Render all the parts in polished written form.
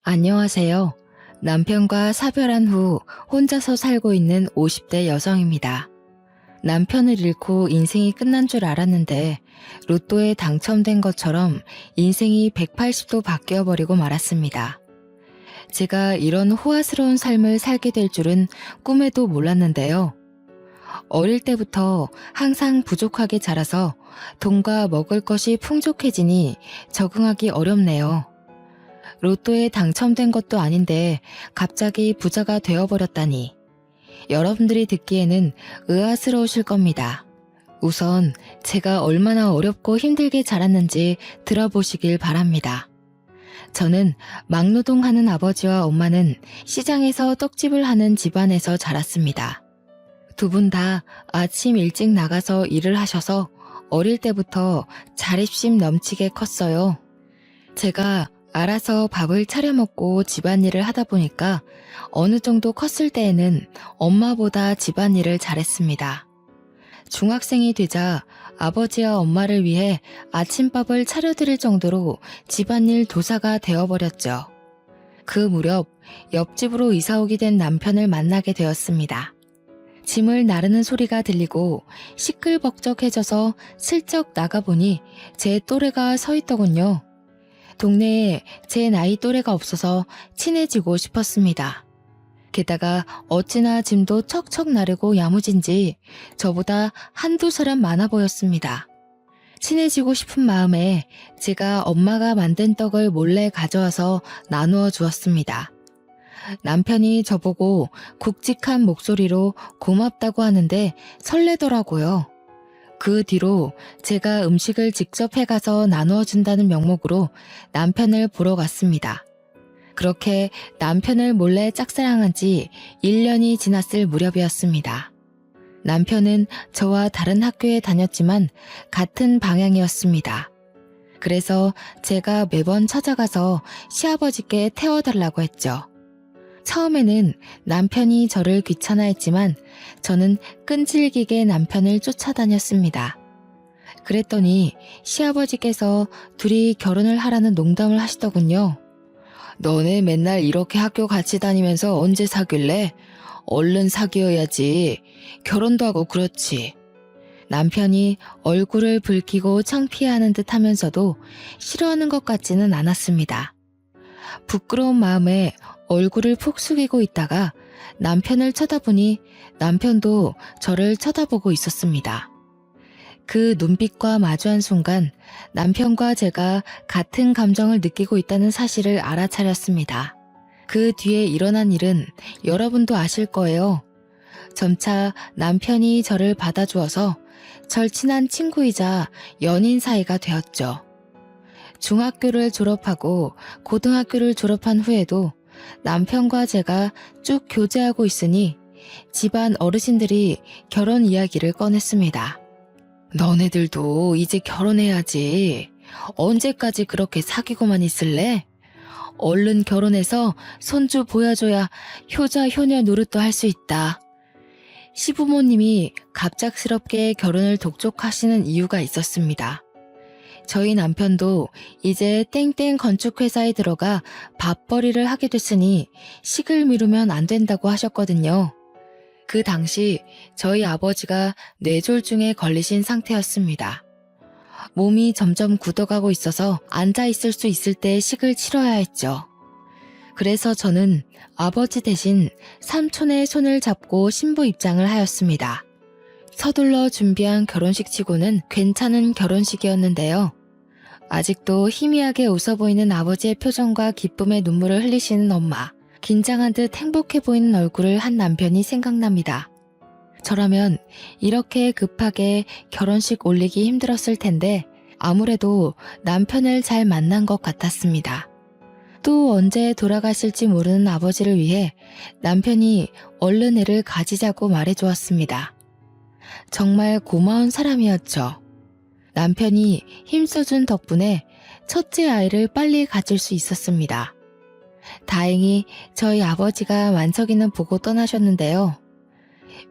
안녕하세요. 남편과 사별한 후 혼자서 살고 있는 50대 여성입니다. 남편을 잃고 인생이 끝난 줄 알았는데 로또에 당첨된 것처럼 인생이 180도 바뀌어버리고 말았습니다. 제가 이런 호화스러운 삶을 살게 될 줄은 꿈에도 몰랐는데요. 어릴 때부터 항상 부족하게 자라서 돈과 먹을 것이 풍족해지니 적응하기 어렵네요. 로또에 당첨된 것도 아닌데 갑자기 부자가 되어버렸다니. 여러분들이 듣기에는 의아스러우실 겁니다. 우선 제가 얼마나 어렵고 힘들게 자랐는지 들어보시길 바랍니다. 저는 막노동하는 아버지와 엄마는 시장에서 떡집을 하는 집안에서 자랐습니다. 두 분 다 아침 일찍 나가서 일을 하셔서 어릴 때부터 자립심 넘치게 컸어요. 제가 알아서 밥을 차려 먹고 집안일을 하다 보니까 어느 정도 컸을 때에는 엄마보다 집안일을 잘했습니다. 중학생이 되자 아버지와 엄마를 위해 아침밥을 차려드릴 정도로 집안일 도사가 되어버렸죠. 그 무렵 옆집으로 이사오게 된 남편을 만나게 되었습니다. 짐을 나르는 소리가 들리고 시끌벅적해져서 슬쩍 나가보니 제 또래가 서 있더군요. 동네에 제 나이 또래가 없어서 친해지고 싶었습니다. 게다가 어찌나 짐도 척척 나르고 야무진지 저보다 한두 사람 많아 보였습니다. 친해지고 싶은 마음에 제가 엄마가 만든 떡을 몰래 가져와서 나누어 주었습니다. 남편이 저보고 굵직한 목소리로 고맙다고 하는데 설레더라고요. 그 뒤로 제가 음식을 직접 해가서 나누어 준다는 명목으로 남편을 보러 갔습니다. 그렇게 남편을 몰래 짝사랑한 지 1년이 지났을 무렵이었습니다. 남편은 저와 다른 학교에 다녔지만 같은 방향이었습니다. 그래서 제가 매번 찾아가서 시아버지께 태워달라고 했죠. 처음에는 남편이 저를 귀찮아했지만 저는 끈질기게 남편을 쫓아다녔습니다. 그랬더니 시아버지께서 둘이 결혼을 하라는 농담을 하시더군요. 너네 맨날 이렇게 학교 같이 다니면서 언제 사귈래? 얼른 사귀어야지. 결혼도 하고 그렇지. 남편이 얼굴을 붉히고 창피해하는 듯 하면서도 싫어하는 것 같지는 않았습니다. 부끄러운 마음에 얼굴을 푹 숙이고 있다가 남편을 쳐다보니 남편도 저를 쳐다보고 있었습니다. 그 눈빛과 마주한 순간 남편과 제가 같은 감정을 느끼고 있다는 사실을 알아차렸습니다. 그 뒤에 일어난 일은 여러분도 아실 거예요. 점차 남편이 저를 받아주어서 절친한 친구이자 연인 사이가 되었죠. 중학교를 졸업하고 고등학교를 졸업한 후에도 남편과 제가 쭉 교제하고 있으니 집안 어르신들이 결혼 이야기를 꺼냈습니다. 너네들도 이제 결혼해야지. 언제까지 그렇게 사귀고만 있을래? 얼른 결혼해서 손주 보여줘야 효자 효녀 노릇도 할 수 있다. 시부모님이 갑작스럽게 결혼을 독촉하시는 이유가 있었습니다. 저희 남편도 이제 땡땡 건축회사에 들어가 밥벌이를 하게 됐으니 식을 미루면 안 된다고 하셨거든요. 그 당시 저희 아버지가 뇌졸중에 걸리신 상태였습니다. 몸이 점점 굳어가고 있어서 앉아 있을 수 있을 때 식을 치러야 했죠. 그래서 저는 아버지 대신 삼촌의 손을 잡고 신부 입장을 하였습니다. 서둘러 준비한 결혼식 치고는 괜찮은 결혼식이었는데요. 아직도 희미하게 웃어 보이는 아버지의 표정과 기쁨의 눈물을 흘리시는 엄마, 긴장한 듯 행복해 보이는 얼굴을 한 남편이 생각납니다. 저라면 이렇게 급하게 결혼식 올리기 힘들었을 텐데 아무래도 남편을 잘 만난 것 같았습니다. 또 언제 돌아가실지 모르는 아버지를 위해 남편이 얼른 애를 가지자고 말해주었습니다. 정말 고마운 사람이었죠. 남편이 힘써준 덕분에 첫째 아이를 빨리 가질 수 있었습니다. 다행히 저희 아버지가 만석이는 보고 떠나셨는데요.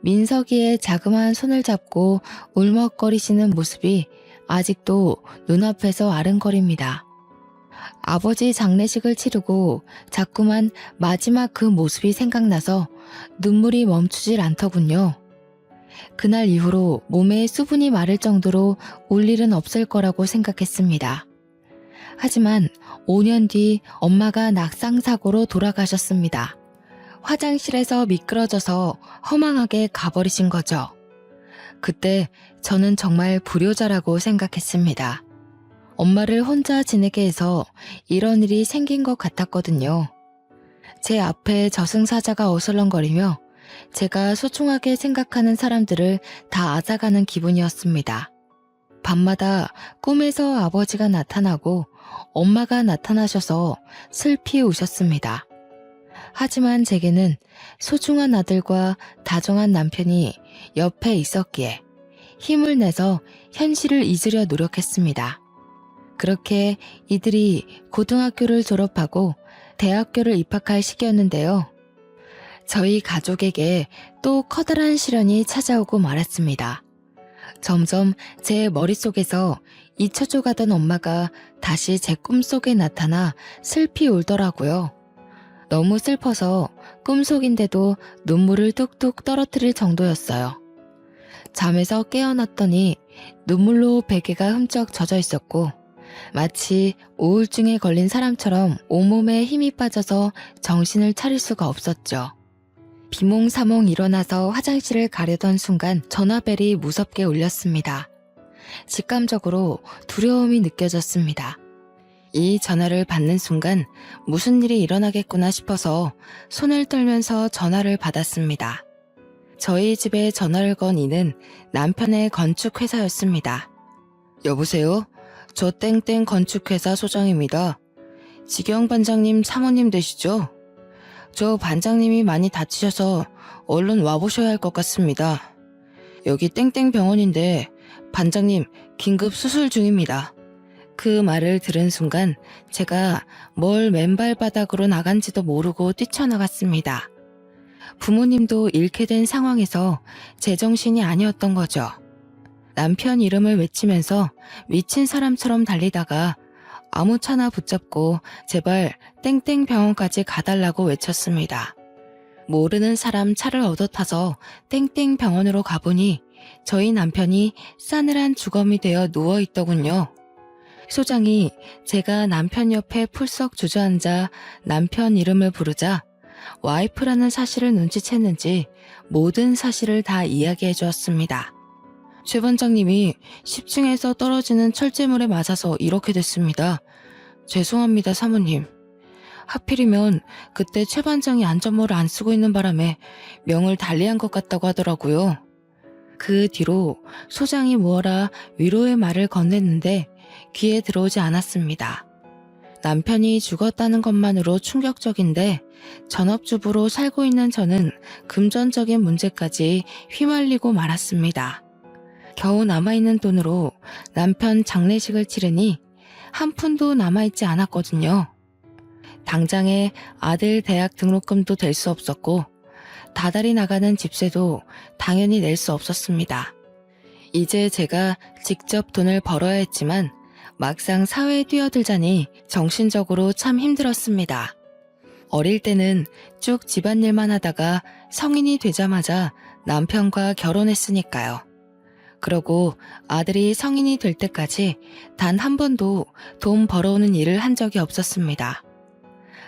민석이의 자그마한 손을 잡고 울먹거리시는 모습이 아직도 눈앞에서 아른거립니다. 아버지 장례식을 치르고 자꾸만 마지막 그 모습이 생각나서 눈물이 멈추질 않더군요. 그날 이후로 몸에 수분이 마를 정도로 울 일은 없을 거라고 생각했습니다. 하지만 5년 뒤 엄마가 낙상사고로 돌아가셨습니다. 화장실에서 미끄러져서 허망하게 가버리신 거죠. 그때 저는 정말 불효자라고 생각했습니다. 엄마를 혼자 지내게 해서 이런 일이 생긴 것 같았거든요. 제 앞에 저승사자가 어슬렁거리며 제가 소중하게 생각하는 사람들을 다 앗아가는 기분이었습니다. 밤마다 꿈에서 아버지가 나타나고 엄마가 나타나셔서 슬피 우셨습니다. 하지만 제게는 소중한 아들과 다정한 남편이 옆에 있었기에 힘을 내서 현실을 잊으려 노력했습니다. 그렇게 이들이 고등학교를 졸업하고 대학교를 입학할 시기였는데요. 저희 가족에게 또 커다란 시련이 찾아오고 말았습니다. 점점 제 머릿속에서 잊혀져 가던 엄마가 다시 제 꿈속에 나타나 슬피 울더라고요. 너무 슬퍼서 꿈속인데도 눈물을 뚝뚝 떨어뜨릴 정도였어요. 잠에서 깨어났더니 눈물로 베개가 흠쩍 젖어 있었고 마치 우울증에 걸린 사람처럼 온몸에 힘이 빠져서 정신을 차릴 수가 없었죠. 비몽사몽 일어나서 화장실을 가려던 순간 전화벨이 무섭게 울렸습니다. 직감적으로 두려움이 느껴졌습니다. 이 전화를 받는 순간 무슨 일이 일어나겠구나 싶어서 손을 떨면서 전화를 받았습니다. 저희 집에 전화를 건 이는 남편의 건축회사였습니다. 여보세요? 저 땡땡 건축회사 소장입니다. 지경 반장님 사모님 되시죠? 저 반장님이 많이 다치셔서 얼른 와보셔야 할 것 같습니다. 여기 땡땡 병원인데 반장님 긴급 수술 중입니다. 그 말을 들은 순간 제가 뭘 맨발 바닥으로 나간지도 모르고 뛰쳐나갔습니다. 부모님도 잃게 된 상황에서 제정신이 아니었던 거죠. 남편 이름을 외치면서 미친 사람처럼 달리다가 아무 차나 붙잡고 제발 땡땡 병원까지 가달라고 외쳤습니다. 모르는 사람 차를 얻어타서 땡땡 병원으로 가보니 저희 남편이 싸늘한 주검이 되어 누워있더군요. 소장이 제가 남편 옆에 풀썩 주저앉아 남편 이름을 부르자 와이프라는 사실을 눈치챘는지 모든 사실을 다 이야기해 주었습니다. 최 반장님이 10층에서 떨어지는 철제물에 맞아서 이렇게 됐습니다. 죄송합니다, 사모님. 하필이면 그때 최 반장이 안전모를 안 쓰고 있는 바람에 명을 달리한 것 같다고 하더라고요. 그 뒤로 소장이 무어라 위로의 말을 건넸는데 귀에 들어오지 않았습니다. 남편이 죽었다는 것만으로 충격적인데 전업주부로 살고 있는 저는 금전적인 문제까지 휘말리고 말았습니다. 겨우 남아있는 돈으로 남편 장례식을 치르니 한 푼도 남아있지 않았거든요. 당장에 아들 대학 등록금도 될 수 없었고 다달이 나가는 집세도 당연히 낼 수 없었습니다. 이제 제가 직접 돈을 벌어야 했지만 막상 사회에 뛰어들자니 정신적으로 참 힘들었습니다. 어릴 때는 쭉 집안일만 하다가 성인이 되자마자 남편과 결혼했으니까요. 그러고 아들이 성인이 될 때까지 단 한 번도 돈 벌어오는 일을 한 적이 없었습니다.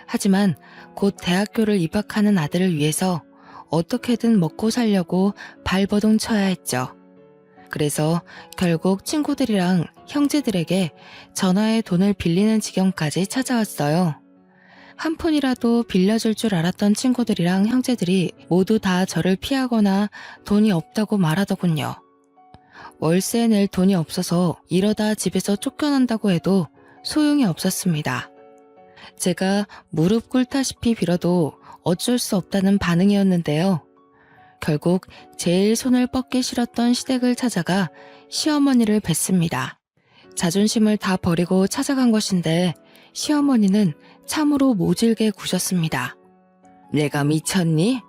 하지만 곧 대학교를 입학하는 아들을 위해서 어떻게든 먹고 살려고 발버둥 쳐야 했죠. 그래서 결국 친구들이랑 형제들에게 전화에 돈을 빌리는 지경까지 찾아왔어요. 한 푼이라도 빌려줄 줄 알았던 친구들이랑 형제들이 모두 다 저를 피하거나 돈이 없다고 말하더군요. 월세 낼 돈이 없어서 이러다 집에서 쫓겨난다고 해도 소용이 없었습니다. 제가 무릎 꿇다시피 빌어도 어쩔 수 없다는 반응이었는데요. 결국 제일 손을 뻗기 싫었던 시댁을 찾아가 시어머니를 뵀습니다. 자존심을 다 버리고 찾아간 것인데 시어머니는 참으로 모질게 구셨습니다. 내가 미쳤니?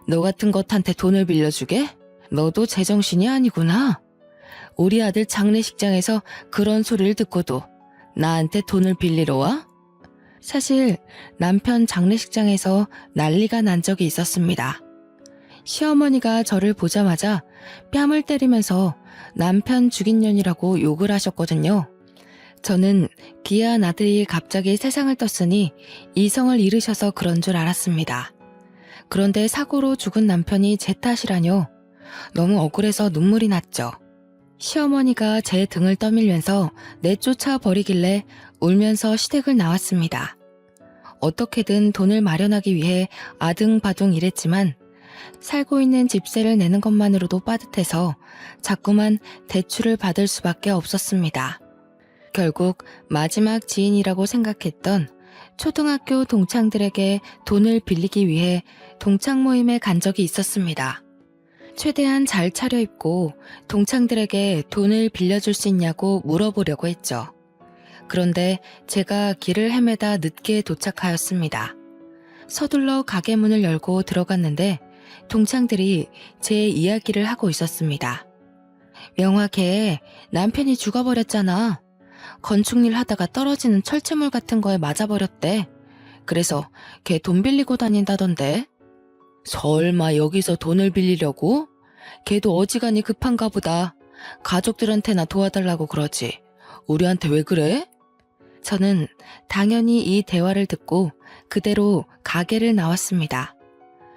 너 같은 것한테 돈을 빌려주게? 너도 제정신이 아니구나. 우리 아들 장례식장에서 그런 소리를 듣고도 나한테 돈을 빌리러 와? 사실 남편 장례식장에서 난리가 난 적이 있었습니다. 시어머니가 저를 보자마자 뺨을 때리면서 남편 죽인 년이라고 욕을 하셨거든요. 저는 귀한 아들이 갑자기 세상을 떴으니 이성을 잃으셔서 그런 줄 알았습니다. 그런데 사고로 죽은 남편이 제 탓이라뇨. 너무 억울해서 눈물이 났죠. 시어머니가 제 등을 떠밀면서 내쫓아 버리길래 울면서 시댁을 나왔습니다. 어떻게든 돈을 마련하기 위해 아등바등 일했지만 살고 있는 집세를 내는 것만으로도 빠듯해서 자꾸만 대출을 받을 수밖에 없었습니다. 결국 마지막 지인이라고 생각했던 초등학교 동창들에게 돈을 빌리기 위해 동창 모임에 간 적이 있었습니다. 최대한 잘 차려입고 동창들에게 돈을 빌려줄 수 있냐고 물어보려고 했죠. 그런데 제가 길을 헤매다 늦게 도착하였습니다. 서둘러 가게 문을 열고 들어갔는데 동창들이 제 이야기를 하고 있었습니다. 명화 걔 남편이 죽어버렸잖아. 건축일 하다가 떨어지는 철제물 같은 거에 맞아버렸대. 그래서 걔 돈 빌리고 다닌다던데. 설마 여기서 돈을 빌리려고? 걔도 어지간히 급한가 보다. 가족들한테나 도와달라고 그러지. 우리한테 왜 그래? 저는 당연히 이 대화를 듣고 그대로 가게를 나왔습니다.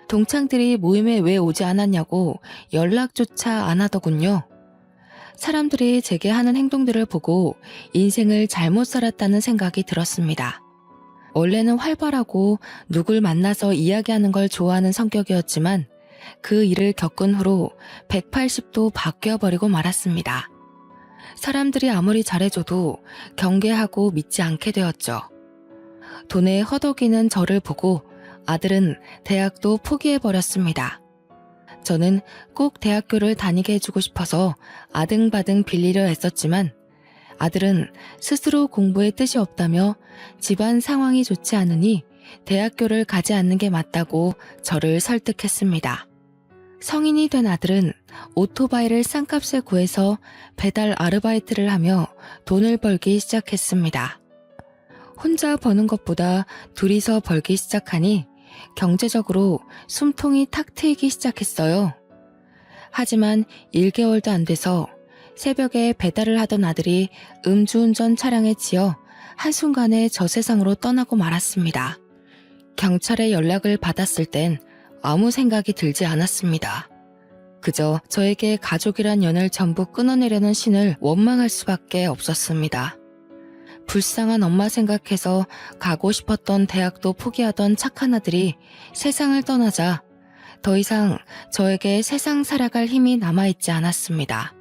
동창들이 모임에 왜 오지 않았냐고 연락조차 안 하더군요. 사람들이 제게 하는 행동들을 보고 인생을 잘못 살았다는 생각이 들었습니다. 원래는 활발하고 누굴 만나서 이야기하는 걸 좋아하는 성격이었지만 그 일을 겪은 후로 180도 바뀌어버리고 말았습니다. 사람들이 아무리 잘해줘도 경계하고 믿지 않게 되었죠. 돈에 허덕이는 저를 보고 아들은 대학도 포기해버렸습니다. 저는 꼭 대학교를 다니게 해주고 싶어서 아등바등 빌리려 했었지만 아들은 스스로 공부에 뜻이 없다며 집안 상황이 좋지 않으니 대학교를 가지 않는 게 맞다고 저를 설득했습니다. 성인이 된 아들은 오토바이를 싼값에 구해서 배달 아르바이트를 하며 돈을 벌기 시작했습니다. 혼자 버는 것보다 둘이서 벌기 시작하니 경제적으로 숨통이 탁 트이기 시작했어요. 하지만 1개월도 안 돼서 새벽에 배달을 하던 아들이 음주운전 차량에 치여 한순간에 저 세상으로 떠나고 말았습니다. 경찰에 연락을 받았을 땐 아무 생각이 들지 않았습니다. 그저 저에게 가족이란 연을 전부 끊어내려는 신을 원망할 수밖에 없었습니다. 불쌍한 엄마 생각해서 가고 싶었던 대학도 포기하던 착한 아들이 세상을 떠나자 더 이상 저에게 세상 살아갈 힘이 남아있지 않았습니다.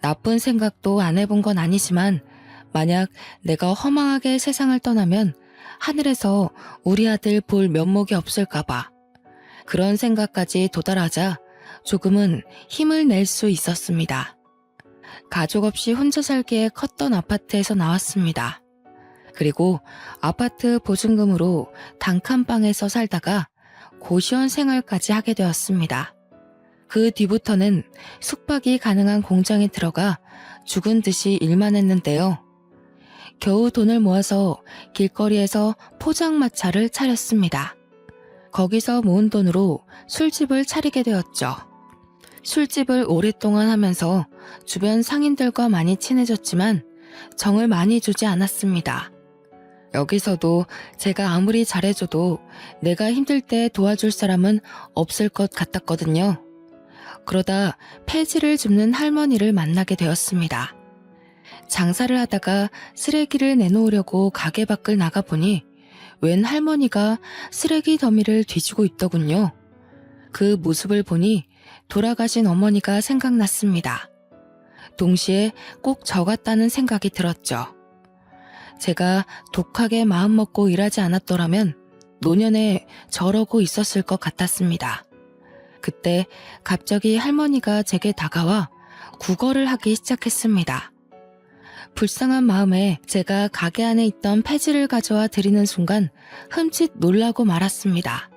나쁜 생각도 안 해본 건 아니지만 만약 내가 허망하게 세상을 떠나면 하늘에서 우리 아들 볼 면목이 없을까봐 그런 생각까지 도달하자 조금은 힘을 낼 수 있었습니다. 가족 없이 혼자 살기에 컸던 아파트에서 나왔습니다. 그리고 아파트 보증금으로 단칸방에서 살다가 고시원 생활까지 하게 되었습니다. 그 뒤부터는 숙박이 가능한 공장에 들어가 죽은 듯이 일만 했는데요. 겨우 돈을 모아서 길거리에서 포장마차를 차렸습니다. 거기서 모은 돈으로 술집을 차리게 되었죠. 술집을 오랫동안 하면서 주변 상인들과 많이 친해졌지만 정을 많이 주지 않았습니다. 여기서도 제가 아무리 잘해줘도 내가 힘들 때 도와줄 사람은 없을 것 같았거든요. 그러다 폐지를 줍는 할머니를 만나게 되었습니다. 장사를 하다가 쓰레기를 내놓으려고 가게 밖을 나가보니 웬 할머니가 쓰레기 더미를 뒤지고 있더군요. 그 모습을 보니 돌아가신 어머니가 생각났습니다. 동시에 꼭 저 같다는 생각이 들었죠. 제가 독하게 마음먹고 일하지 않았더라면 노년에 저러고 있었을 것 같았습니다. 그때 갑자기 할머니가 제게 다가와 구걸을 하기 시작했습니다. 불쌍한 마음에 제가 가게 안에 있던 폐지를 가져와 드리는 순간 흠칫 놀라고 말았습니다.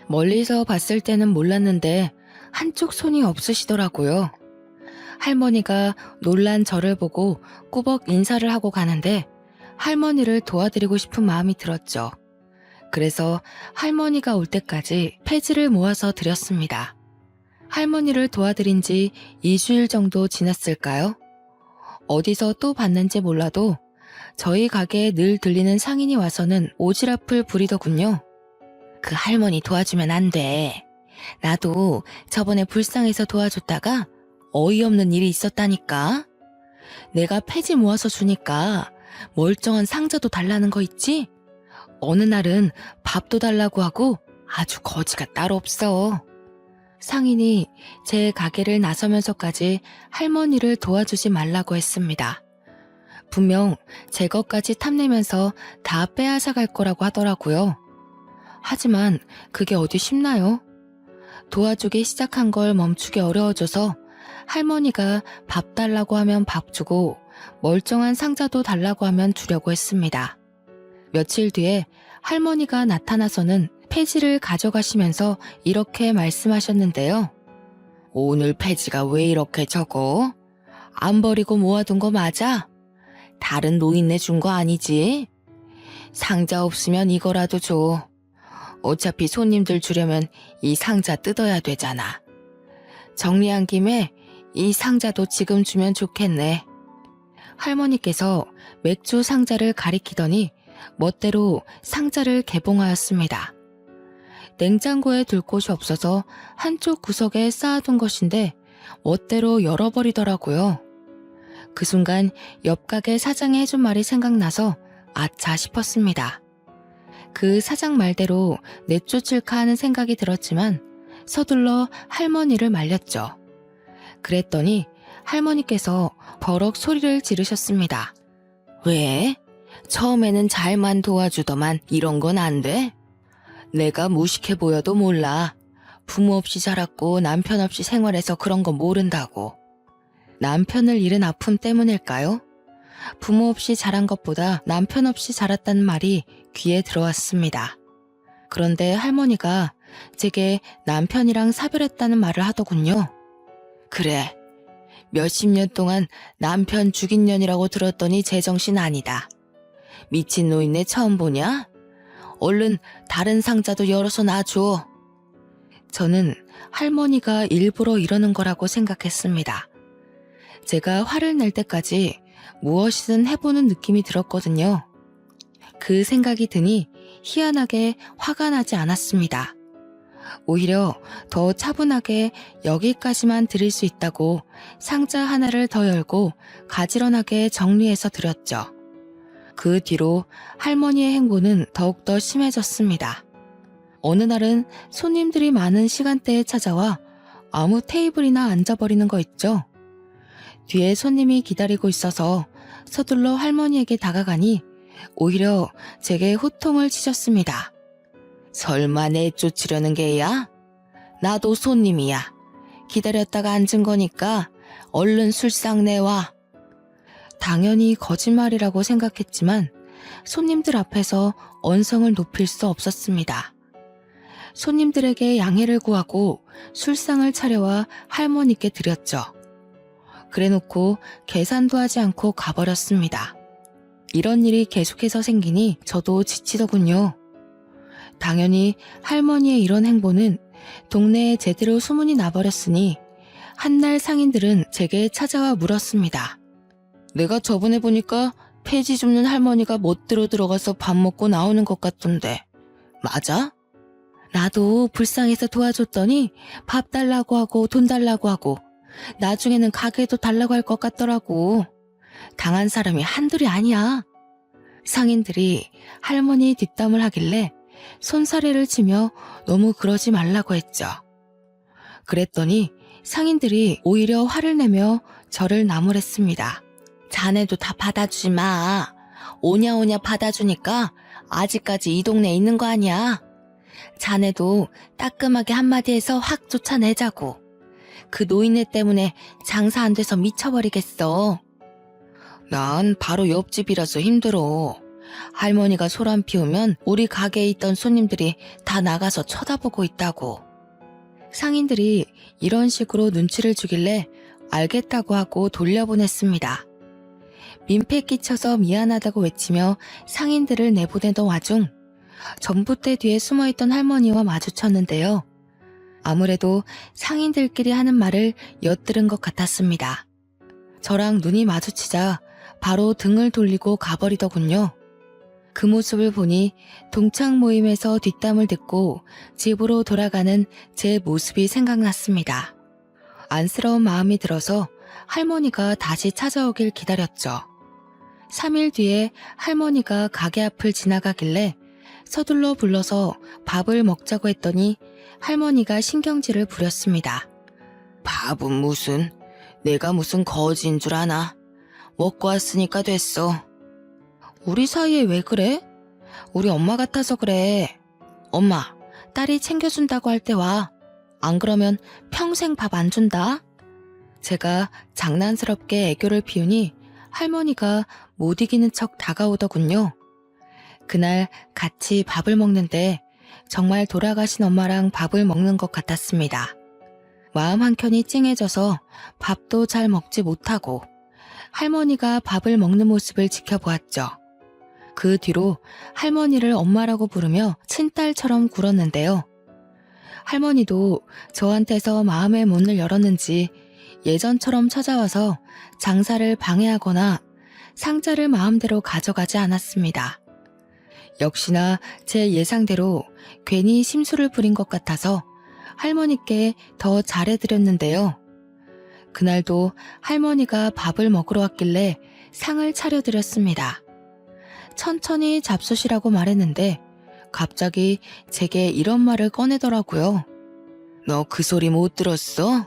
멀리서 봤을 때는 몰랐는데 한쪽 손이 없으시더라고요. 할머니가 놀란 저를 보고 꾸벅 인사를 하고 가는데 할머니를 도와드리고 싶은 마음이 들었죠. 그래서 할머니가 올 때까지 폐지를 모아서 드렸습니다. 할머니를 도와드린 지 2주일 정도 지났을까요? 어디서 또 봤는지 몰라도 저희 가게에 늘 들리는 상인이 와서는 오지랖을 부리더군요. 그 할머니 도와주면 안 돼. 나도 저번에 불쌍해서 도와줬다가 어이없는 일이 있었다니까. 내가 폐지 모아서 주니까 멀쩡한 상자도 달라는 거 있지? 어느 날은 밥도 달라고 하고 아주 거지가 따로 없어. 상인이 제 가게를 나서면서까지 할머니를 도와주지 말라고 했습니다. 분명 제 것까지 탐내면서 다 빼앗아갈 거라고 하더라고요. 하지만 그게 어디 쉽나요? 도와주기 시작한 걸 멈추기 어려워져서 할머니가 밥 달라고 하면 밥 주고 멀쩡한 상자도 달라고 하면 주려고 했습니다. 며칠 뒤에 할머니가 나타나서는 폐지를 가져가시면서 이렇게 말씀하셨는데요. 오늘 폐지가 왜 이렇게 적어? 안 버리고 모아둔 거 맞아? 다른 노인네 준 거 아니지? 상자 없으면 이거라도 줘. 어차피 손님들 주려면 이 상자 뜯어야 되잖아. 정리한 김에 이 상자도 지금 주면 좋겠네. 할머니께서 맥주 상자를 가리키더니 멋대로 상자를 개봉하였습니다. 냉장고에 둘 곳이 없어서 한쪽 구석에 쌓아둔 것인데 멋대로 열어버리더라고요. 그 순간 옆 가게 사장이 해준 말이 생각나서 아차 싶었습니다. 그 사장 말대로 내쫓을까 하는 생각이 들었지만 서둘러 할머니를 말렸죠. 그랬더니 할머니께서 버럭 소리를 지르셨습니다. 왜? 처음에는 잘만 도와주더만 이런 건 안 돼? 내가 무식해 보여도 몰라. 부모 없이 자랐고 남편 없이 생활해서 그런 거 모른다고. 남편을 잃은 아픔 때문일까요? 부모 없이 자란 것보다 남편 없이 자랐다는 말이 귀에 들어왔습니다. 그런데 할머니가 제게 남편이랑 사별했다는 말을 하더군요. 그래, 몇십 년 동안 남편 죽인 년이라고 들었더니 제정신 아니다. 미친 노인네 처음 보냐? 얼른 다른 상자도 열어서 놔줘. 저는 할머니가 일부러 이러는 거라고 생각했습니다. 제가 화를 낼 때까지 무엇이든 해보는 느낌이 들었거든요. 그 생각이 드니 희한하게 화가 나지 않았습니다. 오히려 더 차분하게 여기까지만 드릴 수 있다고 상자 하나를 더 열고 가지런하게 정리해서 드렸죠. 그 뒤로 할머니의 행보는 더욱더 심해졌습니다. 어느 날은 손님들이 많은 시간대에 찾아와 아무 테이블이나 앉아버리는 거 있죠. 뒤에 손님이 기다리고 있어서 서둘러 할머니에게 다가가니 오히려 제게 호통을 치셨습니다. 설마 내쫓으려는 게야? 나도 손님이야. 기다렸다가 앉은 거니까 얼른 술상 내와. 당연히 거짓말이라고 생각했지만 손님들 앞에서 언성을 높일 수 없었습니다. 손님들에게 양해를 구하고 술상을 차려와 할머니께 드렸죠. 그래놓고 계산도 하지 않고 가버렸습니다. 이런 일이 계속해서 생기니 저도 지치더군요. 당연히 할머니의 이런 행보는 동네에 제대로 소문이 나버렸으니 한날 상인들은 제게 찾아와 물었습니다. 내가 저번에 보니까 폐지 줍는 할머니가 멋대로 들어가서 밥 먹고 나오는 것 같던데 맞아? 나도 불쌍해서 도와줬더니 밥 달라고 하고 돈 달라고 하고 나중에는 가게도 달라고 할 것 같더라고. 당한 사람이 한둘이 아니야. 상인들이 할머니 뒷담을 하길래 손사래를 치며 너무 그러지 말라고 했죠. 그랬더니 상인들이 오히려 화를 내며 저를 나무랬습니다. 자네도 다 받아주지 마. 오냐오냐 받아주니까 아직까지 이 동네에 있는 거 아니야. 자네도 따끔하게 한마디 해서 확 쫓아내자고. 그 노인네 때문에 장사 안 돼서 미쳐버리겠어. 난 바로 옆집이라서 힘들어. 할머니가 소란 피우면 우리 가게에 있던 손님들이 다 나가서 쳐다보고 있다고. 상인들이 이런 식으로 눈치를 주길래 알겠다고 하고 돌려보냈습니다. 민폐 끼쳐서 미안하다고 외치며 상인들을 내보내던 와중 전봇대 뒤에 숨어있던 할머니와 마주쳤는데요. 아무래도 상인들끼리 하는 말을 엿들은 것 같았습니다. 저랑 눈이 마주치자 바로 등을 돌리고 가버리더군요. 그 모습을 보니 동창 모임에서 뒷담을 듣고 집으로 돌아가는 제 모습이 생각났습니다. 안쓰러운 마음이 들어서 할머니가 다시 찾아오길 기다렸죠. 3일 뒤에 할머니가 가게 앞을 지나가길래 서둘러 불러서 밥을 먹자고 했더니 할머니가 신경질을 부렸습니다. 밥은 무슨, 내가 무슨 거지인 줄 아나? 먹고 왔으니까 됐어. 우리 사이에 왜 그래? 우리 엄마 같아서 그래. 엄마, 딸이 챙겨준다고 할 때 와. 안 그러면 평생 밥 안 준다. 제가 장난스럽게 애교를 피우니 할머니가 못 이기는 척 다가오더군요. 그날 같이 밥을 먹는데 정말 돌아가신 엄마랑 밥을 먹는 것 같았습니다. 마음 한켠이 찡해져서 밥도 잘 먹지 못하고 할머니가 밥을 먹는 모습을 지켜보았죠. 그 뒤로 할머니를 엄마라고 부르며 친딸처럼 굴었는데요. 할머니도 저한테서 마음의 문을 열었는지 예전처럼 찾아와서 장사를 방해하거나 상자를 마음대로 가져가지 않았습니다. 역시나 제 예상대로 괜히 심술을 부린 것 같아서 할머니께 더 잘해드렸는데요. 그날도 할머니가 밥을 먹으러 왔길래 상을 차려드렸습니다. 천천히 잡수시라고 말했는데 갑자기 제게 이런 말을 꺼내더라고요. 너 그 소리 못 들었어?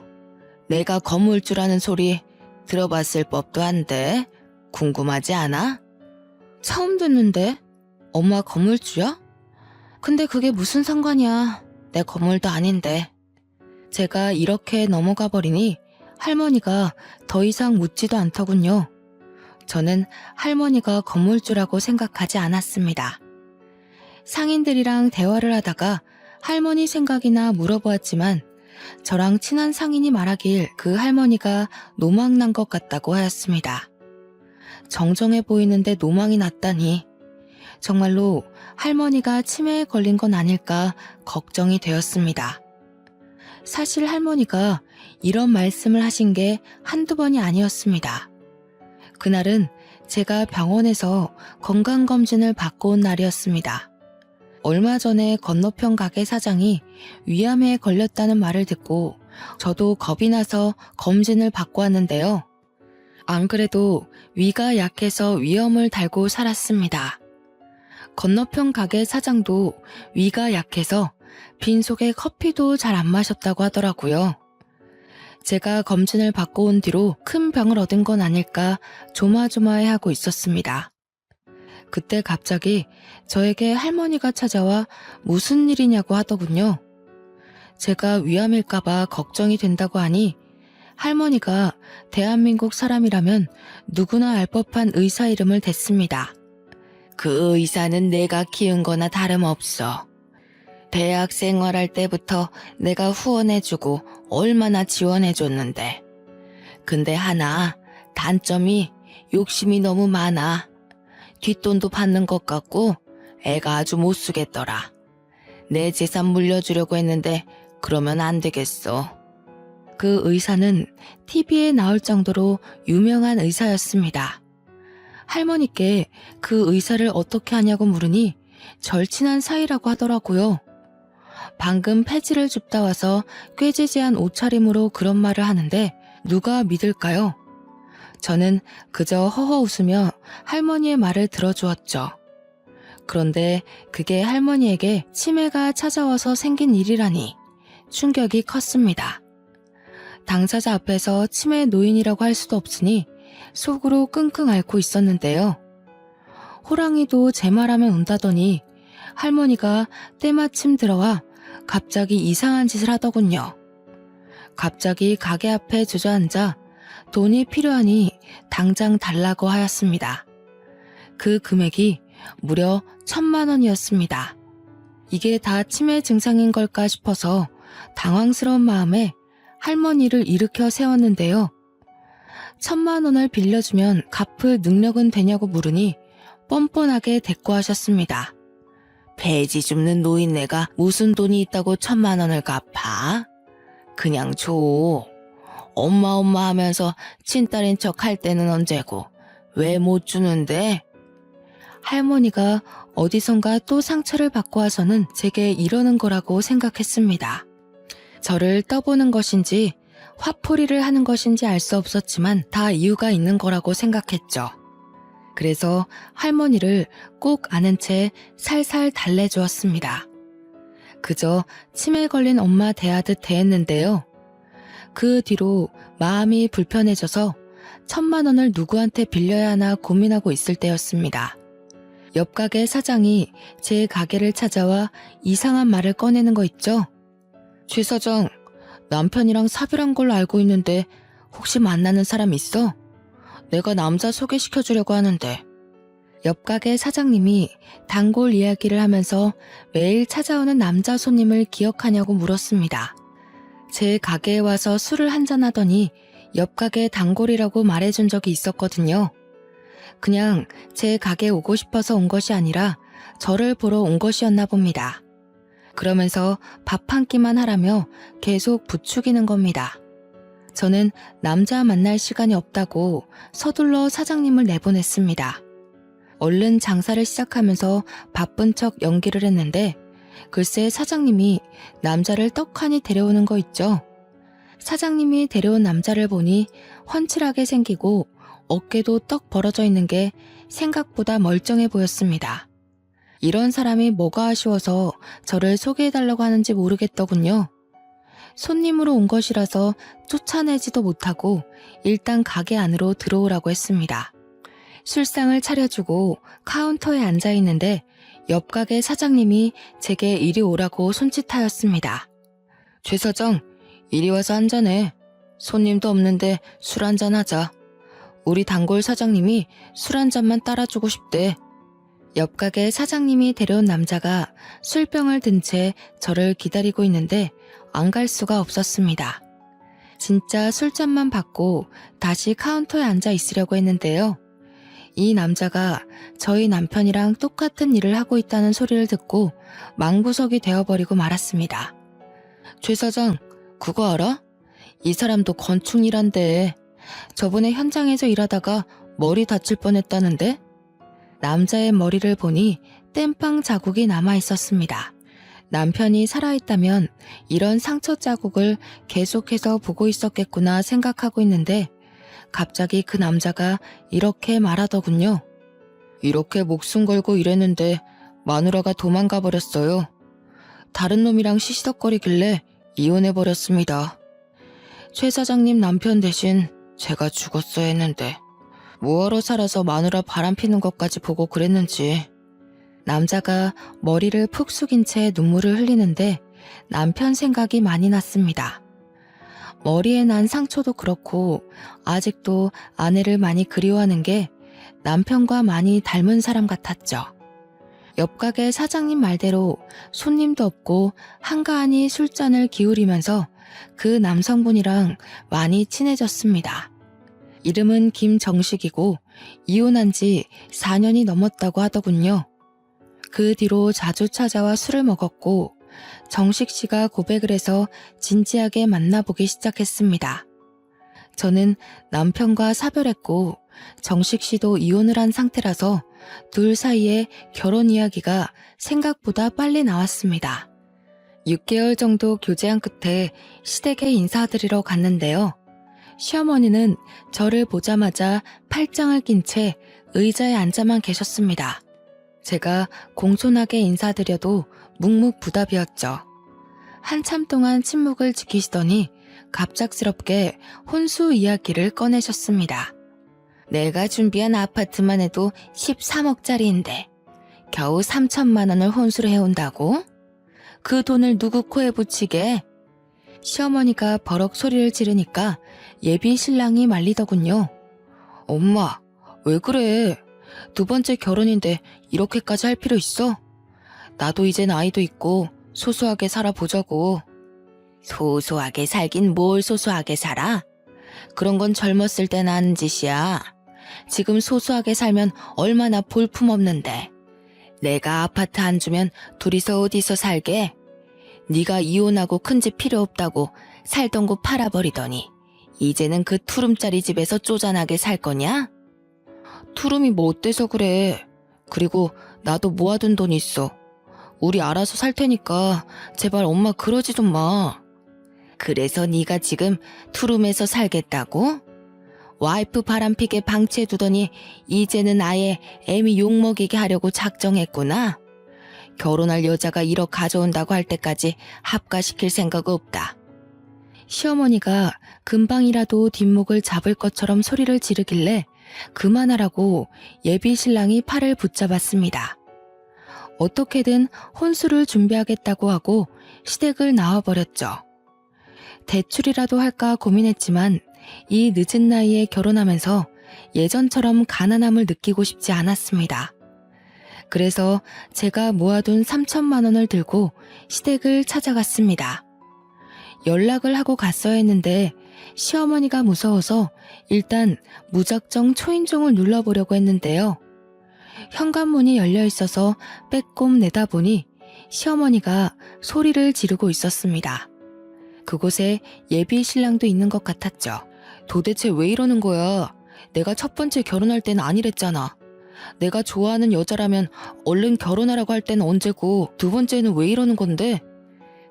내가 거물주라는 소리 들어봤을 법도 한데 궁금하지 않아? 처음 듣는데? 엄마 거물주야? 근데 그게 무슨 상관이야. 내 거물도 아닌데. 제가 이렇게 넘어가 버리니 할머니가 더 이상 묻지도 않더군요. 저는 할머니가 거물주라고 생각하지 않았습니다. 상인들이랑 대화를 하다가 할머니 생각이나 물어보았지만 저랑 친한 상인이 말하길 그 할머니가 노망 난 것 같다고 하였습니다. 정정해 보이는데 노망이 났다니 정말로 할머니가 치매에 걸린 건 아닐까 걱정이 되었습니다. 사실 할머니가 이런 말씀을 하신 게 한두 번이 아니었습니다. 그날은 제가 병원에서 건강검진을 받고 온 날이었습니다. 얼마 전에 건너편 가게 사장이 위암에 걸렸다는 말을 듣고 저도 겁이 나서 검진을 받고 왔는데요. 안 그래도 위가 약해서 위염을 달고 살았습니다. 건너편 가게 사장도 위가 약해서 빈속에 커피도 잘 안 마셨다고 하더라고요. 제가 검진을 받고 온 뒤로 큰 병을 얻은 건 아닐까 조마조마해하고 있었습니다. 그때 갑자기 저에게 할머니가 찾아와 무슨 일이냐고 하더군요. 제가 위암일까봐 걱정이 된다고 하니 할머니가 대한민국 사람이라면 누구나 알 법한 의사 이름을 댔습니다. 그 의사는 내가 키운 거나 다름없어. 대학 생활할 때부터 내가 후원해주고 얼마나 지원해줬는데. 근데 하나 단점이 욕심이 너무 많아. 뒷돈도 받는 것 같고 애가 아주 못 쓰겠더라. 내 재산 물려주려고 했는데 그러면 안 되겠어. 그 의사는 TV에 나올 정도로 유명한 의사였습니다. 할머니께 그 의사를 어떻게 하냐고 물으니 절친한 사이라고 하더라고요. 방금 폐지를 줍다 와서 꾀지지한 옷차림으로 그런 말을 하는데 누가 믿을까요? 저는 그저 허허 웃으며 할머니의 말을 들어주었죠. 그런데 그게 할머니에게 치매가 찾아와서 생긴 일이라니 충격이 컸습니다. 당사자 앞에서 치매 노인이라고 할 수도 없으니 속으로 끙끙 앓고 있었는데요. 호랑이도 제 말하면 온다더니 할머니가 때마침 들어와 갑자기 이상한 짓을 하더군요. 갑자기 가게 앞에 주저앉아 돈이 필요하니 당장 달라고 하였습니다. 그 금액이 무려 1,000만 원이었습니다. 이게 다 치매 증상인 걸까 싶어서 당황스러운 마음에 할머니를 일으켜 세웠는데요. 1,000만 원을 빌려주면 갚을 능력은 되냐고 물으니 뻔뻔하게 대꾸하셨습니다. 배지 줍는 노인네가 무슨 돈이 있다고 1,000만 원을 갚아? 그냥 줘. 엄마 하면서 친딸인 척 할 때는 언제고 왜 못 주는데? 할머니가 어디선가 또 상처를 받고 와서는 제게 이러는 거라고 생각했습니다. 저를 떠보는 것인지 화풀이를 하는 것인지 알 수 없었지만 다 이유가 있는 거라고 생각했죠. 그래서 할머니를 꼭 아는 채 살살 달래주었습니다. 그저 치매 걸린 엄마 대하듯 대했는데요. 그 뒤로 마음이 불편해져서 1,000만 원을 누구한테 빌려야 하나 고민하고 있을 때였습니다. 옆 가게 사장이 제 가게를 찾아와 이상한 말을 꺼내는 거 있죠? 최 사장, 남편이랑 사별한 걸로 알고 있는데 혹시 만나는 사람 있어? 내가 남자 소개시켜주려고 하는데. 옆 가게 사장님이 단골 이야기를 하면서 매일 찾아오는 남자 손님을 기억하냐고 물었습니다. 제 가게에 와서 술을 한잔하더니 옆 가게 단골이라고 말해준 적이 있었거든요. 그냥 제 가게에 오고 싶어서 온 것이 아니라 저를 보러 온 것이었나 봅니다. 그러면서 밥 한 끼만 하라며 계속 부추기는 겁니다. 저는 남자 만날 시간이 없다고 서둘러 사장님을 내보냈습니다. 얼른 장사를 시작하면서 바쁜 척 연기를 했는데 글쎄 사장님이 남자를 떡하니 데려오는 거 있죠. 사장님이 데려온 남자를 보니 훤칠하게 생기고 어깨도 떡 벌어져 있는 게 생각보다 멀쩡해 보였습니다. 이런 사람이 뭐가 아쉬워서 저를 소개해달라고 하는지 모르겠더군요. 손님으로 온 것이라서 쫓아내지도 못하고 일단 가게 안으로 들어오라고 했습니다. 술상을 차려주고 카운터에 앉아있는데 옆 가게 사장님이 제게 이리 오라고 손짓하였습니다. 최 사장, 이리 와서 한잔해. 손님도 없는데 술 한잔 하자. 우리 단골 사장님이 술 한 잔만 따라주고 싶대. 옆 가게 사장님이 데려온 남자가 술병을 든 채 저를 기다리고 있는데 안 갈 수가 없었습니다. 진짜 술잔만 받고 다시 카운터에 앉아 있으려고 했는데요. 이 남자가 저희 남편이랑 똑같은 일을 하고 있다는 소리를 듣고 망부석이 되어버리고 말았습니다. 최 사장, 그거 알아? 이 사람도 건축 일한대. 저번에 현장에서 일하다가 머리 다칠 뻔했다는데? 남자의 머리를 보니 땜빵 자국이 남아 있었습니다. 남편이 살아있다면 이런 상처 자국을 계속해서 보고 있었겠구나 생각하고 있는데 갑자기 그 남자가 이렇게 말하더군요. 이렇게 목숨 걸고 일했는데 마누라가 도망가 버렸어요. 다른 놈이랑 시시덕거리길래 이혼해버렸습니다. 최 사장님 남편 대신 제가 죽었어야 했는데 뭐하러 살아서 마누라 바람피는 것까지 보고 그랬는지. 남자가 머리를 푹 숙인 채 눈물을 흘리는데 남편 생각이 많이 났습니다. 머리에 난 상처도 그렇고 아직도 아내를 많이 그리워하는 게 남편과 많이 닮은 사람 같았죠. 옆 가게 사장님 말대로 손님도 없고 한가하니 술잔을 기울이면서 그 남성분이랑 많이 친해졌습니다. 이름은 김정식이고 이혼한 지 4년이 넘었다고 하더군요. 그 뒤로 자주 찾아와 술을 먹었고 정식 씨가 고백을 해서 진지하게 만나보기 시작했습니다. 저는 남편과 사별했고 정식 씨도 이혼을 한 상태라서 둘 사이에 결혼 이야기가 생각보다 빨리 나왔습니다. 6개월 정도 교제한 끝에 시댁에 인사드리러 갔는데요. 시어머니는 저를 보자마자 팔짱을 낀 채 의자에 앉아만 계셨습니다. 제가 공손하게 인사드려도 묵묵부답이었죠. 한참 동안 침묵을 지키시더니 갑작스럽게 혼수 이야기를 꺼내셨습니다. 내가 준비한 아파트만 해도 13억짜리인데 겨우 3천만 원을 혼수를 해온다고? 그 돈을 누구 코에 붙이게? 시어머니가 버럭 소리를 지르니까 예비 신랑이 말리더군요. 엄마, 왜 그래? 두 번째 결혼인데 이렇게까지 할 필요 있어? 나도 이젠 아이도 있고 소소하게 살아보자고. 소소하게 살긴 뭘 소소하게 살아? 그런 건 젊었을 때나 하는 짓이야. 지금 소소하게 살면 얼마나 볼품없는데. 내가 아파트 안 주면 둘이서 어디서 살게? 네가 이혼하고 큰 집 필요 없다고 살던 곳 팔아버리더니 이제는 그 투룸짜리 집에서 쪼잔하게 살 거냐? 투룸이 뭐 어때서 그래. 그리고 나도 모아둔 돈 있어. 우리 알아서 살 테니까 제발 엄마 그러지 좀 마. 그래서 네가 지금 투룸에서 살겠다고? 와이프 바람피게 방치해두더니 이제는 아예 애미 욕먹이게 하려고 작정했구나. 결혼할 여자가 1억 가져온다고 할 때까지 합가시킬 생각 없다. 시어머니가 금방이라도 뒷목을 잡을 것처럼 소리를 지르길래 그만하라고 예비 신랑이 팔을 붙잡았습니다. 어떻게든 혼수를 준비하겠다고 하고 시댁을 나와버렸죠. 대출이라도 할까 고민했지만 이 늦은 나이에 결혼하면서 예전처럼 가난함을 느끼고 싶지 않았습니다. 그래서 제가 모아둔 3천만 원을 들고 시댁을 찾아갔습니다. 연락을 하고 갔어야 했는데 시어머니가 무서워서 일단 무작정 초인종을 눌러보려고 했는데요. 현관문이 열려 있어서 빼꼼 내다보니 시어머니가 소리를 지르고 있었습니다. 그곳에 예비 신랑도 있는 것 같았죠. 도대체 왜 이러는 거야? 내가 첫 번째 결혼할 때는 아니랬잖아. 내가 좋아하는 여자라면 얼른 결혼하라고 할 때는 언제고 두 번째는 왜 이러는 건데?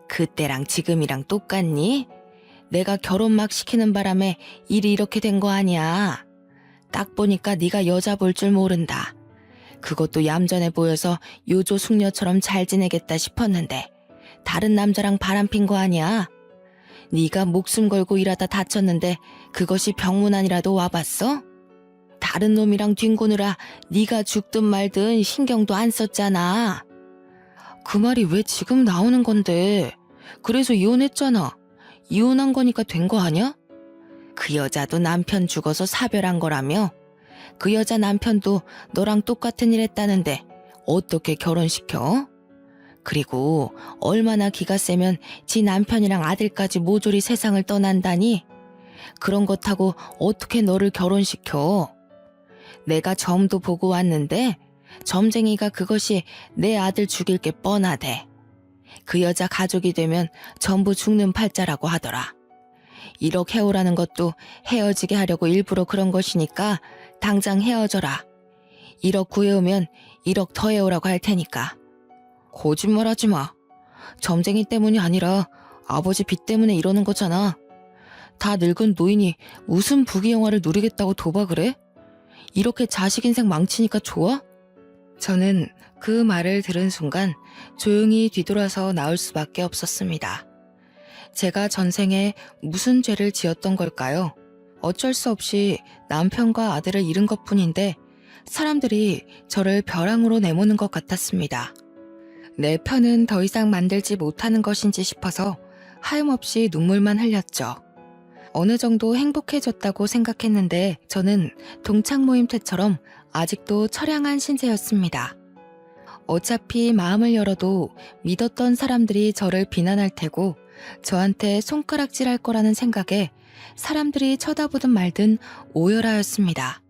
그때랑 지금이랑 똑같니? 내가 결혼 막 시키는 바람에 일이 이렇게 된 거 아니야. 딱 보니까 네가 여자 볼 줄 모른다. 그것도 얌전해 보여서 요조 숙녀처럼 잘 지내겠다 싶었는데 다른 남자랑 바람핀 거 아니야? 네가 목숨 걸고 일하다 다쳤는데 그것이 병문안이라도 와봤어? 다른 놈이랑 뒹구느라 네가 죽든 말든 신경도 안 썼잖아. 그 말이 왜 지금 나오는 건데? 그래서 이혼했잖아. 이혼한 거니까 된 거 아니야? 그 여자도 남편 죽어서 사별한 거라며? 그 여자 남편도 너랑 똑같은 일 했다는데 어떻게 결혼시켜? 그리고 얼마나 기가 세면 지 남편이랑 아들까지 모조리 세상을 떠난다니? 그런 것 하고 어떻게 너를 결혼시켜? 내가 점도 보고 왔는데 점쟁이가 그것이 내 아들 죽일 게 뻔하대. 그 여자 가족이 되면 전부 죽는 팔자라고 하더라. 1억 해오라는 것도 헤어지게 하려고 일부러 그런 것이니까 당장 헤어져라. 1억 구해오면 1억 더 해오라고 할 테니까. 거짓말하지 마. 점쟁이 때문이 아니라 아버지 빚 때문에 이러는 거잖아. 다 늙은 노인이 무슨 부귀영화를 누리겠다고 도박을 해? 이렇게 자식 인생 망치니까 좋아? 저는 그 말을 들은 순간 조용히 뒤돌아서 나올 수밖에 없었습니다. 제가 전생에 무슨 죄를 지었던 걸까요? 어쩔 수 없이 남편과 아들을 잃은 것뿐인데 사람들이 저를 벼랑으로 내모는 것 같았습니다. 내 편은 더 이상 만들지 못하는 것인지 싶어서 하염없이 눈물만 흘렸죠. 어느 정도 행복해졌다고 생각했는데 저는 동창 모임 때처럼 아직도 처량한 신세였습니다. 어차피 마음을 열어도 믿었던 사람들이 저를 비난할 테고 저한테 손가락질할 거라는 생각에 사람들이 쳐다보든 말든 오열하였습니다.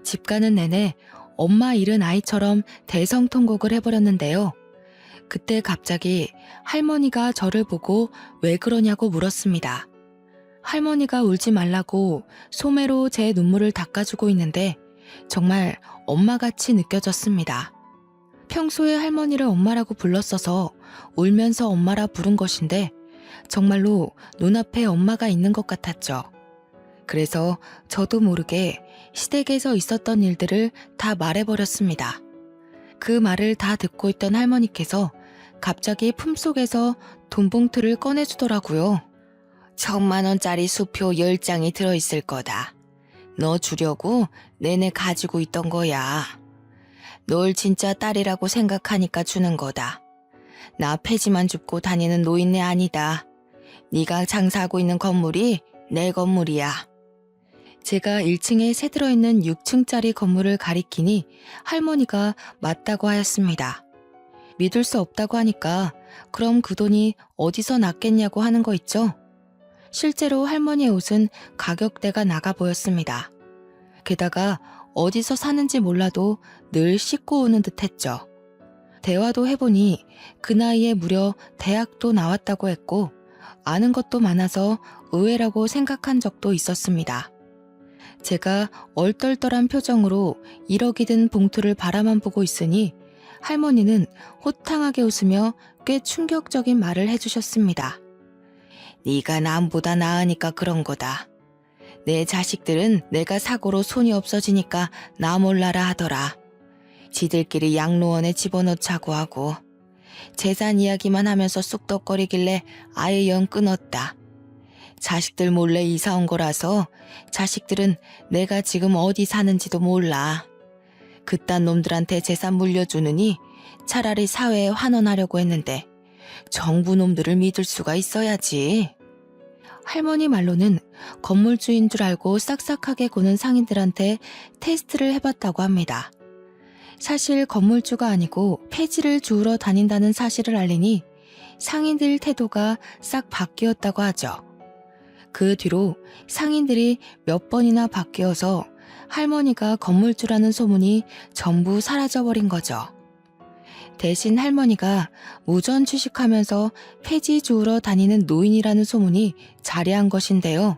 집 가는 내내 엄마 잃은 아이처럼 대성통곡을 해버렸는데요. 그때 갑자기 할머니가 저를 보고 왜 그러냐고 물었습니다. 할머니가 울지 말라고 소매로 제 눈물을 닦아주고 있는데 정말 엄마같이 느껴졌습니다. 평소에 할머니를 엄마라고 불렀어서 울면서 엄마라 부른 것인데 정말로 눈앞에 엄마가 있는 것 같았죠. 그래서 저도 모르게 시댁에서 있었던 일들을 다 말해버렸습니다. 그 말을 다 듣고 있던 할머니께서 갑자기 품속에서 돈봉투를 꺼내주더라고요. 1,000만 원짜리 수표 10장이 들어있을 거다. 너 주려고 내내 가지고 있던 거야. 널 진짜 딸이라고 생각하니까 주는 거다. 나 폐지만 줍고 다니는 노인네 아니다. 네가 장사하고 있는 건물이 내 건물이야. 제가 1층에 새 들어있는 6층짜리 건물을 가리키니 할머니가 맞다고 하였습니다. 믿을 수 없다고 하니까 그럼 그 돈이 어디서 났겠냐고 하는 거 있죠? 실제로 할머니의 옷은 가격대가 나가 보였습니다. 게다가 어디서 사는지 몰라도 늘 씻고 오는 듯 했죠. 대화도 해보니 그 나이에 무려 대학도 나왔다고 했고 아는 것도 많아서 의외라고 생각한 적도 있었습니다. 제가 얼떨떨한 표정으로 1억이 든 봉투를 바라만 보고 있으니 할머니는 호탕하게 웃으며 꽤 충격적인 말을 해주셨습니다. 네가 남보다 나으니까 그런 거다. 내 자식들은 내가 사고로 손이 없어지니까 나 몰라라 하더라. 지들끼리 양로원에 집어넣자고 하고 재산 이야기만 하면서 쑥덕거리길래 아예 영 끊었다. 자식들 몰래 이사 온 거라서 자식들은 내가 지금 어디 사는지도 몰라. 그딴 놈들한테 재산 물려주느니 차라리 사회에 환원하려고 했는데 정부 놈들을 믿을 수가 있어야지. 할머니 말로는 건물주인 줄 알고 싹싹하게 고는 상인들한테 테스트를 해봤다고 합니다. 사실 건물주가 아니고 폐지를 주우러 다닌다는 사실을 알리니 상인들 태도가 싹 바뀌었다고 하죠. 그 뒤로 상인들이 몇 번이나 바뀌어서 할머니가 건물주라는 소문이 전부 사라져버린 거죠. 대신 할머니가 무전 취식하면서 폐지 주우러 다니는 노인이라는 소문이 자리한 것인데요.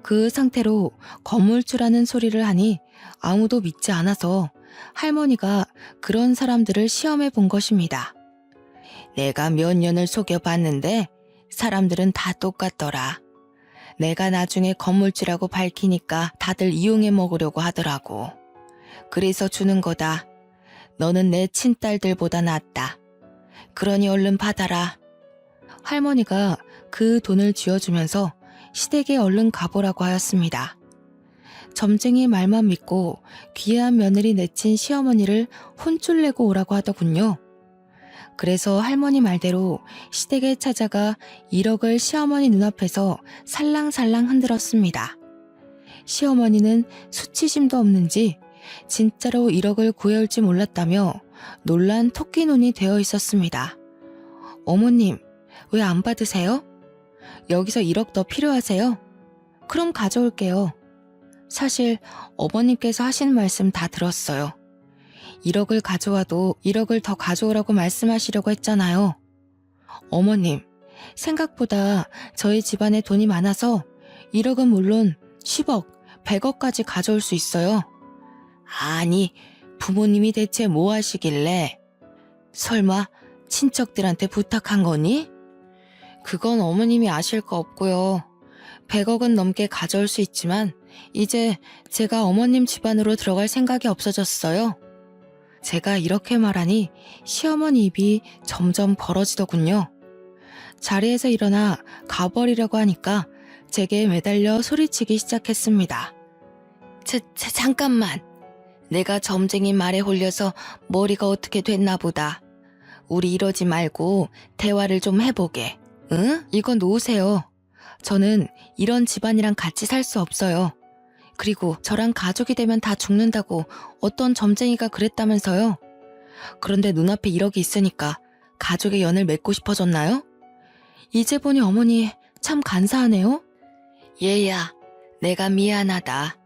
그 상태로 건물주라는 소리를 하니 아무도 믿지 않아서 할머니가 그런 사람들을 시험해 본 것입니다. 내가 몇 년을 속여봤는데 사람들은 다 똑같더라. 내가 나중에 건물주라고 밝히니까 다들 이용해 먹으려고 하더라고. 그래서 주는 거다. 너는 내 친딸들보다 낫다. 그러니 얼른 받아라. 할머니가 그 돈을 쥐어주면서 시댁에 얼른 가보라고 하였습니다. 점쟁이 말만 믿고 귀한 며느리 내친 시어머니를 혼쭐 내고 오라고 하더군요. 그래서 할머니 말대로 시댁에 찾아가 1억을 시어머니 눈앞에서 살랑살랑 흔들었습니다. 시어머니는 수치심도 없는지 진짜로 1억을 구해올지 몰랐다며 놀란 토끼 눈이 되어 있었습니다. 어머님, 왜 안 받으세요? 여기서 1억 더 필요하세요? 그럼 가져올게요. 사실 어머님께서 하신 말씀 다 들었어요. 1억을 가져와도 1억을 더 가져오라고 말씀하시려고 했잖아요. 어머님, 생각보다 저희 집안에 돈이 많아서 1억은 물론 10억, 100억까지 가져올 수 있어요. 아니, 부모님이 대체 뭐 하시길래? 설마 친척들한테 부탁한 거니? 그건 어머님이 아실 거 없고요. 100억은 넘게 가져올 수 있지만 이제 제가 어머님 집안으로 들어갈 생각이 없어졌어요. 제가 이렇게 말하니 시어머니 입이 점점 벌어지더군요. 자리에서 일어나 가버리려고 하니까 제게 매달려 소리치기 시작했습니다. 잠깐만. 내가 점쟁이 말에 홀려서 머리가 어떻게 됐나 보다. 우리 이러지 말고 대화를 좀 해보게. 응? 이건 놓으세요. 저는 이런 집안이랑 같이 살 수 없어요. 그리고 저랑 가족이 되면 다 죽는다고 어떤 점쟁이가 그랬다면서요. 그런데 눈앞에 1억이 있으니까 가족의 연을 맺고 싶어졌나요? 이제 보니 어머니 참 간사하네요. 얘야, 내가 미안하다.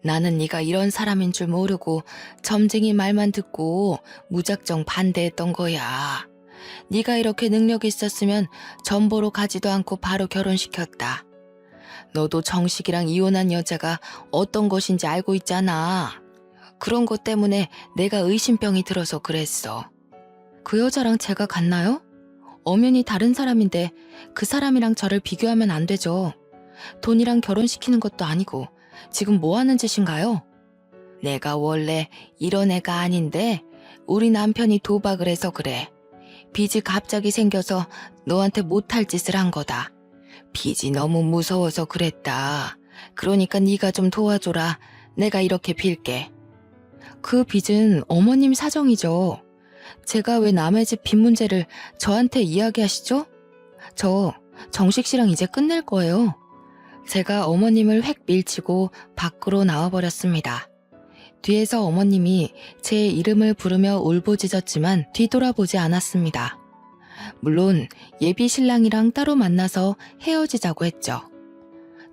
나는 네가 이런 사람인 줄 모르고 점쟁이 말만 듣고 무작정 반대했던 거야. 네가 이렇게 능력이 있었으면 전보로 가지도 않고 바로 결혼시켰다. 너도 정식이랑 이혼한 여자가 어떤 것인지 알고 있잖아. 그런 것 때문에 내가 의심병이 들어서 그랬어. 그 여자랑 제가 같나요? 엄연히 다른 사람인데 그 사람이랑 저를 비교하면 안 되죠. 돈이랑 결혼시키는 것도 아니고 지금 뭐 하는 짓인가요? 내가 원래 이런 애가 아닌데 우리 남편이 도박을 해서 그래. 빚이 갑자기 생겨서 너한테 못할 짓을 한 거다. 빚이 너무 무서워서 그랬다. 그러니까 네가 좀 도와줘라. 내가 이렇게 빌게. 그 빚은 어머님 사정이죠. 제가 왜 남의 집 빚 문제를 저한테 이야기하시죠? 저 정식 씨랑 이제 끝낼 거예요. 제가 어머님을 획 밀치고 밖으로 나와버렸습니다. 뒤에서 어머님이 제 이름을 부르며 울부짖었지만 뒤돌아보지 않았습니다. 물론 예비 신랑이랑 따로 만나서 헤어지자고 했죠.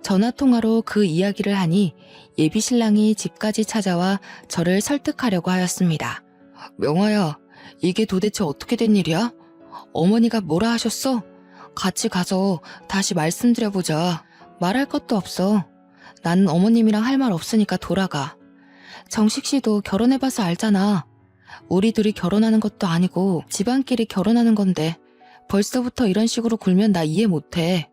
전화통화로 그 이야기를 하니 예비 신랑이 집까지 찾아와 저를 설득하려고 하였습니다. 명화야, 이게 도대체 어떻게 된 일이야? 어머니가 뭐라 하셨어? 같이 가서 다시 말씀드려보자. 말할 것도 없어. 나는 어머님이랑 할 말 없으니까 돌아가. 정식 씨도 결혼해봐서 알잖아. 우리 둘이 결혼하는 것도 아니고 집안끼리 결혼하는 건데 벌써부터 이런 식으로 굴면 나 이해 못해.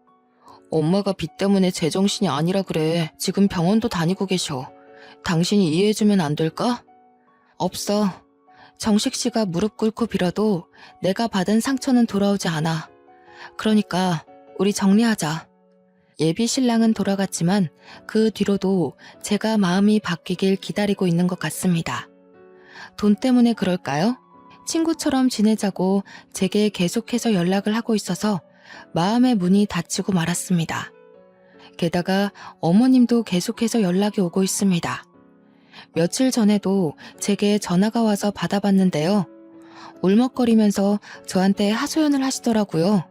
엄마가 빚 때문에 제정신이 아니라 그래. 지금 병원도 다니고 계셔. 당신이 이해해주면 안 될까? 없어. 정식 씨가 무릎 꿇고 빌어도 내가 받은 상처는 돌아오지 않아. 그러니까 우리 정리하자. 예비 신랑은 돌아갔지만 그 뒤로도 제가 마음이 바뀌길 기다리고 있는 것 같습니다. 돈 때문에 그럴까요? 친구처럼 지내자고 제게 계속해서 연락을 하고 있어서 마음의 문이 닫히고 말았습니다. 게다가 어머님도 계속해서 연락이 오고 있습니다. 며칠 전에도 제게 전화가 와서 받아봤는데요. 울먹거리면서 저한테 하소연을 하시더라고요.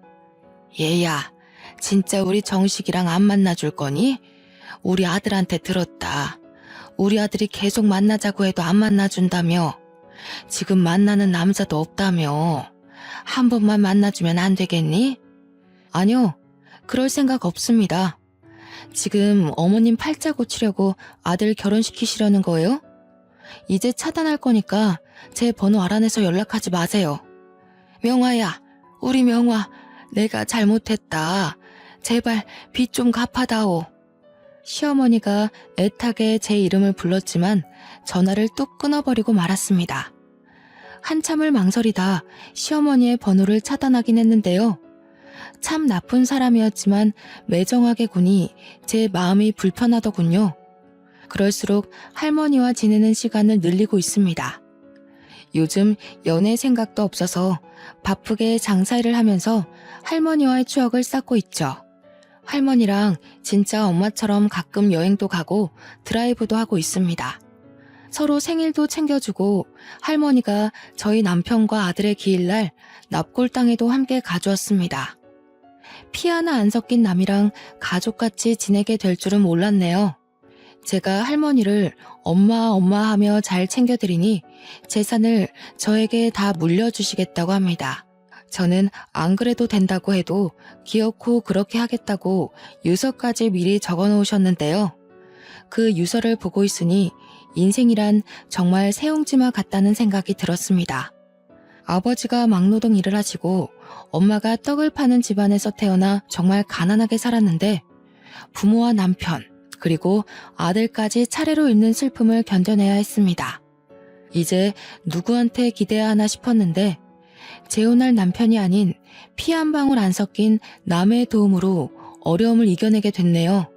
얘야, 진짜 우리 정식이랑 안 만나줄 거니? 우리 아들한테 들었다. 우리 아들이 계속 만나자고 해도 안 만나준다며. 지금 만나는 남자도 없다며. 한 번만 만나주면 안 되겠니? 아니요, 그럴 생각 없습니다. 지금 어머님 팔자 고치려고 아들 결혼시키시려는 거예요? 이제 차단할 거니까 제 번호 알아내서 연락하지 마세요. 명화야, 우리 명화, 내가 잘못했다. 제발 빚 좀 갚아다오. 시어머니가 애타게 제 이름을 불렀지만 전화를 뚝 끊어버리고 말았습니다. 한참을 망설이다 시어머니의 번호를 차단하긴 했는데요. 참 나쁜 사람이었지만 매정하게 구니 제 마음이 불편하더군요. 그럴수록 할머니와 지내는 시간을 늘리고 있습니다. 요즘 연애 생각도 없어서 바쁘게 장사일을 하면서 할머니와의 추억을 쌓고 있죠. 할머니랑 진짜 엄마처럼 가끔 여행도 가고 드라이브도 하고 있습니다. 서로 생일도 챙겨주고 할머니가 저희 남편과 아들의 기일날 납골당에도 함께 가주었습니다. 피 하나 안 섞인 남이랑 가족같이 지내게 될 줄은 몰랐네요. 제가 할머니를 엄마 하며 잘 챙겨드리니 재산을 저에게 다 물려주시겠다고 합니다. 저는 안 그래도 된다고 해도 기어코 그렇게 하겠다고 유서까지 미리 적어놓으셨는데요. 그 유서를 보고 있으니 인생이란 정말 새옹지마 같다는 생각이 들었습니다. 아버지가 막노동 일을 하시고 엄마가 떡을 파는 집안에서 태어나 정말 가난하게 살았는데 부모와 남편 그리고 아들까지 차례로 잃는 슬픔을 견뎌내야 했습니다. 이제 누구한테 기대야 하나 싶었는데 재혼할 남편이 아닌 피 한 방울 안 섞인 남의 도움으로 어려움을 이겨내게 됐네요.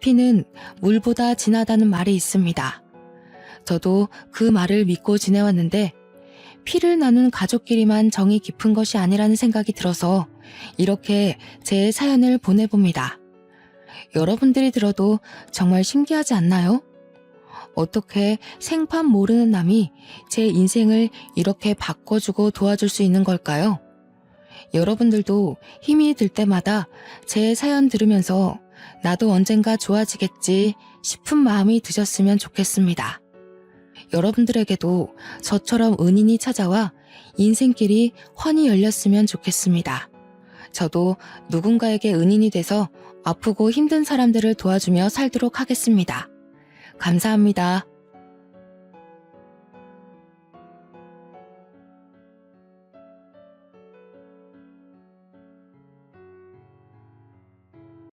피는 물보다 진하다는 말이 있습니다. 저도 그 말을 믿고 지내왔는데 피를 나눈 가족끼리만 정이 깊은 것이 아니라는 생각이 들어서 이렇게 제 사연을 보내봅니다. 여러분들이 들어도 정말 신기하지 않나요? 어떻게 생판 모르는 남이 제 인생을 이렇게 바꿔주고 도와줄 수 있는 걸까요? 여러분들도 힘이 들 때마다 제 사연 들으면서 나도 언젠가 좋아지겠지 싶은 마음이 드셨으면 좋겠습니다. 여러분들에게도 저처럼 은인이 찾아와 인생길이 훤히 열렸으면 좋겠습니다. 저도 누군가에게 은인이 돼서 아프고 힘든 사람들을 도와주며 살도록 하겠습니다. 감사합니다.